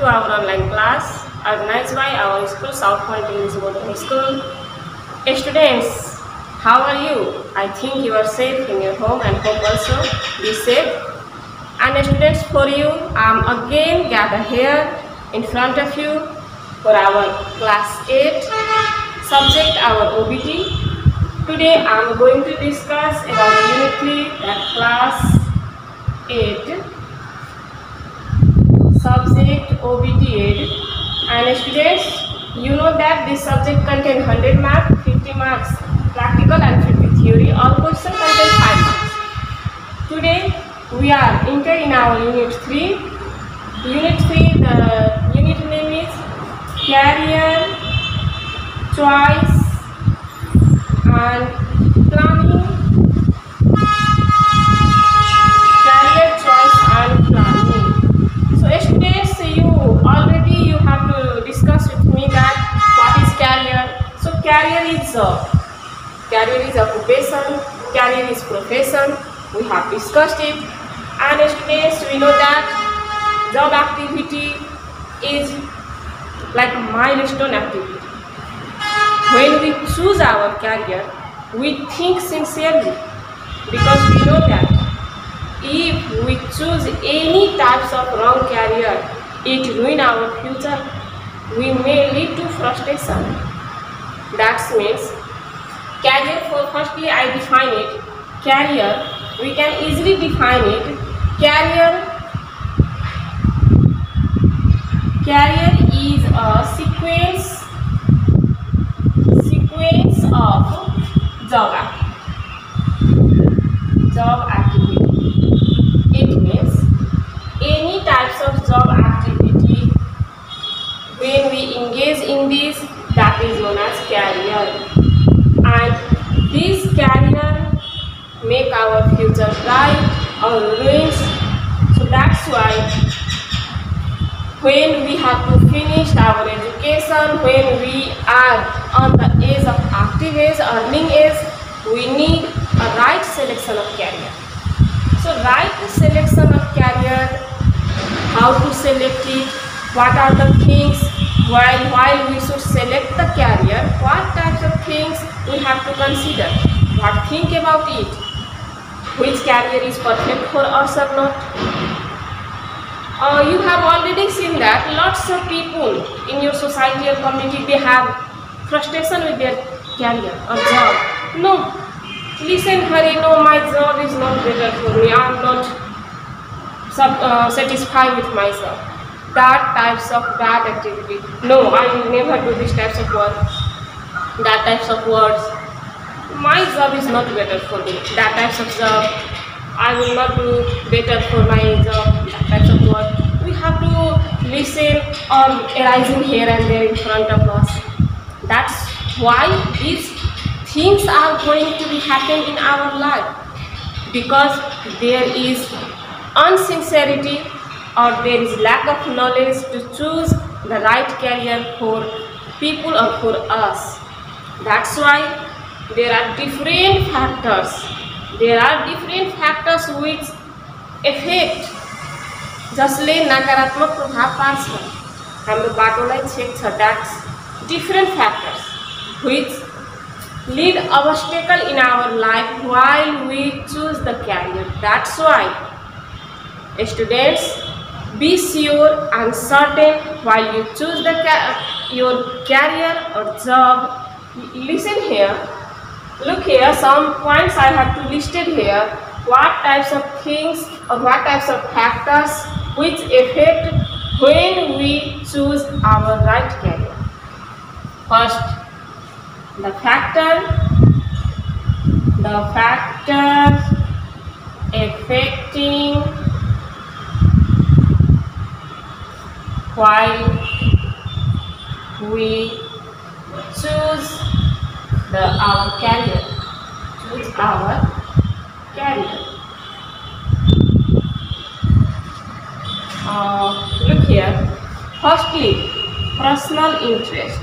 to our online class organized by our school, South Point English Boarding School. Students, how are you? I think you are safe in your home and hope also be safe. And students, for you, I am again gathered here in front of you for our class 8 subject, our OBT. Today I am going to discuss about Unit 3, that class 8 subject OBT 8. And students, you know that this subject contains 100 marks, 50 marks practical and 50 theory. All questions contain 5 marks. Today we are entered in our Unit 3. Unit 3, the unit name is Career, Choice and Planning. Career, Choice and Planning. So students, you have to discuss with me that what is career. So career is occupation, career is profession. We have discussed it. And students, we know that job activity is like a milestone activity. When we choose our career, we think sincerely, because we know that if we choose any types of wrong career, it ruin our future. We may lead to frustration. That means career, for firstly I define it. Career, we can easily define it. Career is a sequence of job activity. It means any types of job activity, when we engage in this, that is known as career. And this career make our future bright or ruins. So that's why when we have to finish our education, when we are on the age of active age, earning age, we need a right selection of career. So right selection of career, how to select it, what are the things, while we should select the career, what types of things we have to consider, what think about it, which career is perfect for us or not. You have already seen that lots of people in your society or community, they have frustration with their career or job. No, listen Hari, no, my job is not better for me, I am not satisfied with myself. That types of bad activity. No, I will never do these types of work. That types of words. My job is not better for me. That types of job, I will not do better for my job. That types of work. We have to listen or arising here and there in front of us. That's why these things are going to be happening in our life, because there is insincerity or there is lack of knowledge to choose the right career for people or for us. That's why there are different factors. There are different factors which affect, जसले नकारात्मक प्रभाव पार्छ हाम्रो बाटोलाई छेक्छ. That's different factors which lead obstacle in our life while we choose the career. That's why students, be sure and certain while you choose your career or job. Listen here, look here, some points I have to listed here. What types of things or what types of factors which affect when we choose our right career. First, the factor affecting while we choose our career. Look here. Firstly, personal interest.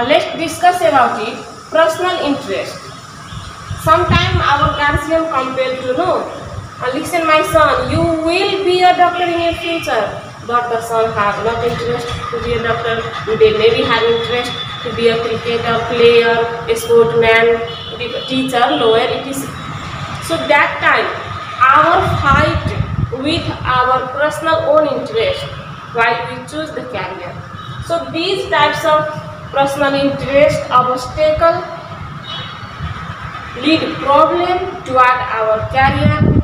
Let's discuss about it. Personal interest. Sometimes our guardian compelled to know Listen, my son, you will be a doctor in your future. But the son have not interest to be a doctor. They maybe have interest to be a cricketer, player, a sportsman, a teacher, lawyer. It is so that time our fight with our personal own interest while we choose the career. So these types of personal interest obstacle lead problem toward our career,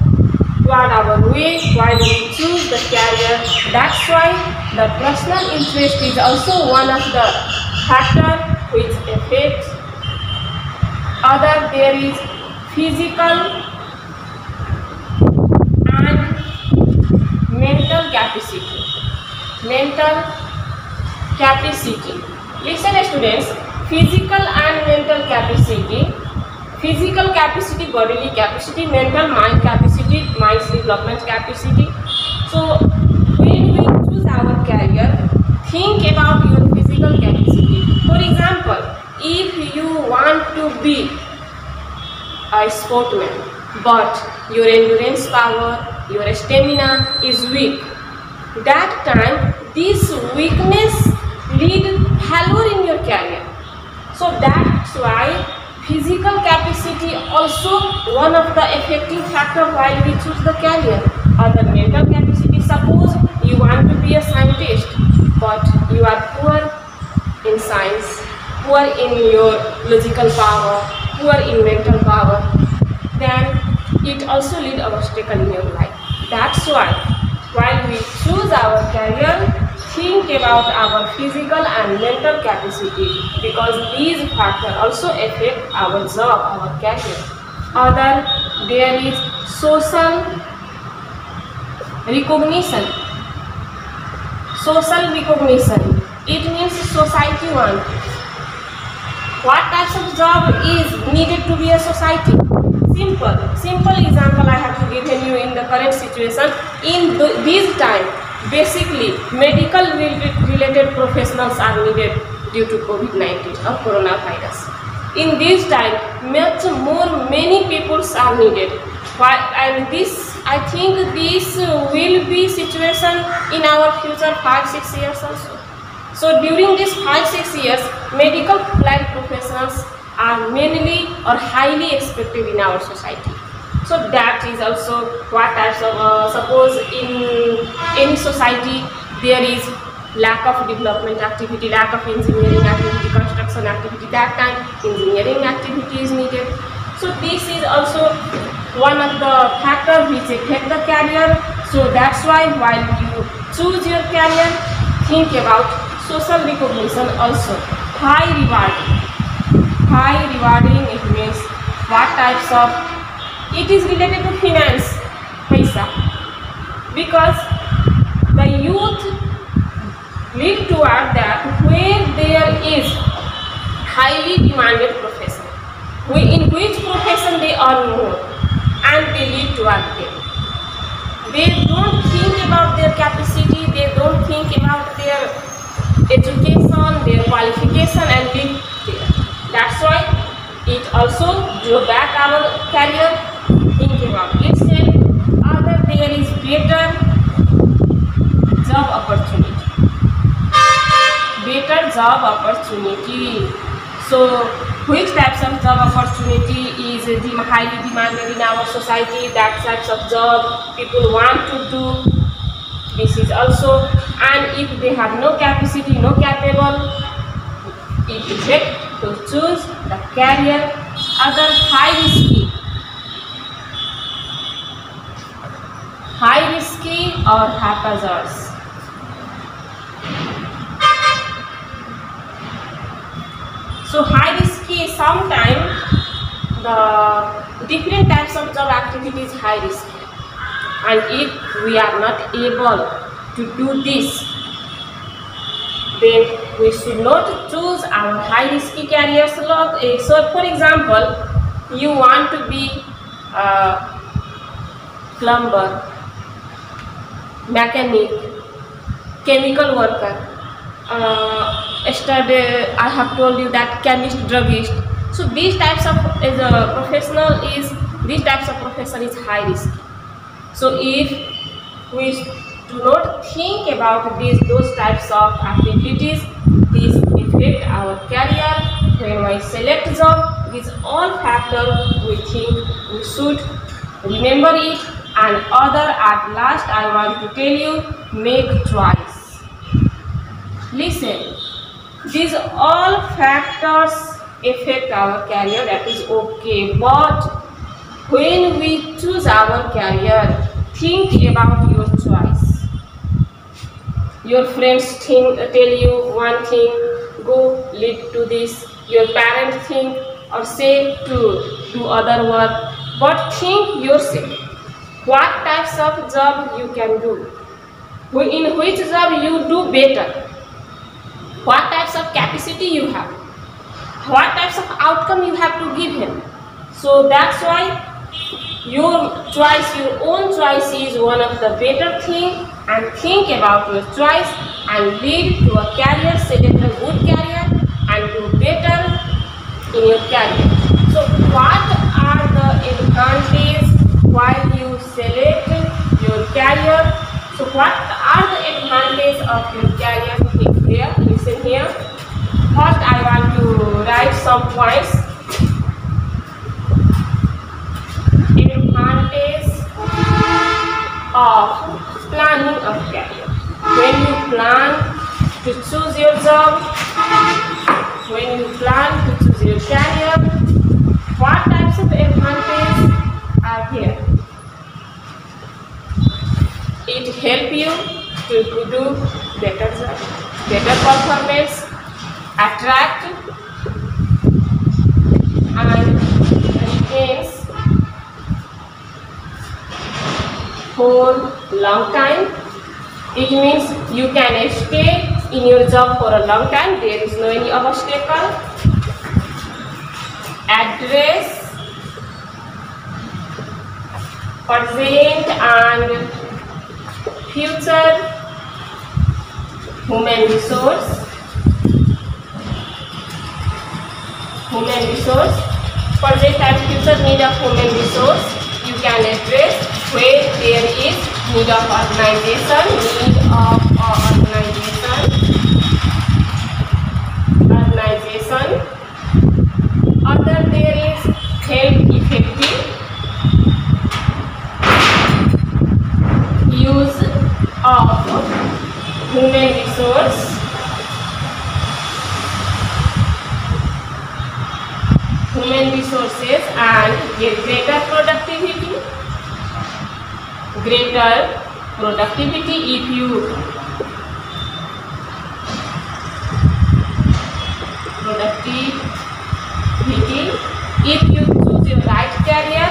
toward our way while we choose the career. That's why the personal interest is also one of the factors which affects other. There is physical and mental capacity. Mental capacity. Listen, students, physical and mental capacity. Physical capacity, bodily capacity, mental, mind capacity, mind's development capacity. So when we choose our career, think about your physical capacity. For example, if you want to be a sportsman, but your endurance power, your stamina is weak, that time this weakness lead failure in your career. So that's why physical capacity also one of the effective factor while we choose the career. Or the mental capacity, suppose you want to be a scientist but you are poor in science, poor in your logical power, poor in mental power, then it also lead obstacle in your life. That's why while we choose our career, think about our physical and mental capacity, because these factors also affect our job, our career. Other, there is social recognition. Social recognition, it means society wants. What types of job is needed to be a society? Simple example I have to give you in the current situation. In this time, basically medical related professionals are needed due to COVID-19 or coronavirus. In this time, many people are needed. And this, I think this will be situation in our future 5-6 years also. So during this 5-6 years, medical line professionals are mainly or highly expected in our society. So that is also what types of suppose in any society there is lack of development activity, lack of engineering activity, construction activity, that time engineering activity is needed. So this is also one of the factors which affect the career. So that's why while you choose your career, think about social recognition also. High rewarding, it means what types of, it is related to finance, paisa, because the youth lead toward that where there is highly demanded profession, in which profession they earn more and they lead toward them. They don't think about their capacity, they don't think about their education, their qualification and lead there. That's why it also draw back our career. Think about itself. Other, there is better job opportunity. Better job opportunity. So which types of job opportunity is highly demanded in our society? That types of job people want to do. This is also, and if they have no capacity, no capable, it is better to choose the career. Other, high risky or haphazards. So high risky, sometimes the different types of job activities high risky, and if we are not able to do this, then we should not choose our high risky careers. So for example, you want to be a plumber, mechanic, chemical worker, yesterday I have told you that chemist, druggist. So these types of profession is high risk. So if we do not think about those types of activities, these affect our career. When I select job, these all factors we think we should remember it. And other, at last I want to tell you, make choice. Listen, these all factors affect our career, that is okay, but when we choose our career, think about your choice. Your friends tell you one thing, go lead to this. Your parents think or say to do other work, but think yourself. What types of job you can do? In which job you do better? What types of capacity you have? What types of outcome you have to give him? So that's why your choice, your own choice is one of the better thing, and think about your choice and lead to a career, select a good career and do better in your career. So what are the advantages while you select your career? So what are the advantages of your career? Think here, listen here. First I want to write some points. Advantage of planning of career. When you plan to choose your job, when you plan to choose your career, what types of advantages are here? It helps you to do better job, better performance, attract and retains for long time. It means you can stay in your job for a long time. There is no any obstacle. Address present and future human resource, present and future need of human resource. You can address where there is need of organization, Other, there is help effective use of human resource, human resources and get greater productivity if you choose your right career,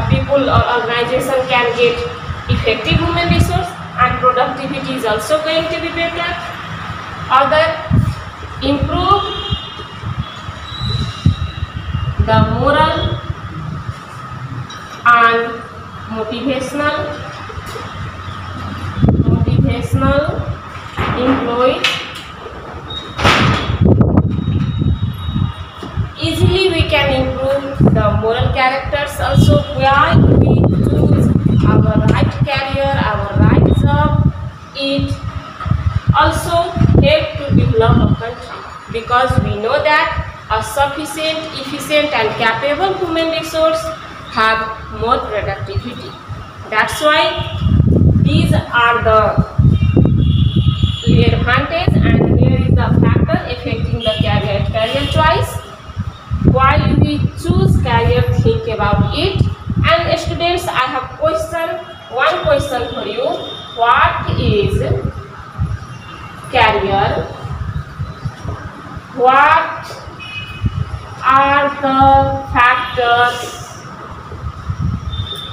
people or organization can get effective human resource and productivity is also going to be better. Other, improve the moral and motivational employees. Easily we can improve the moral characters also. Why we choose our right career, our right job, it also help to develop a country, because we know that a sufficient, efficient and capable human resource have more productivity. That's why these are the advantage, and here is the factor affecting the career choice. While we choose career, think about it. And students, I have one question for you. What is career? What are the factors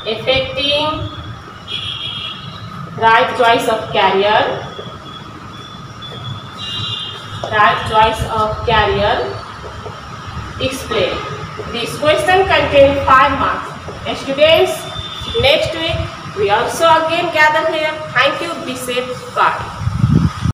affecting right choice of career? Explain. This question contains 5 marks. Students, next week we also again gather here. Thank you. Be safe. Bye.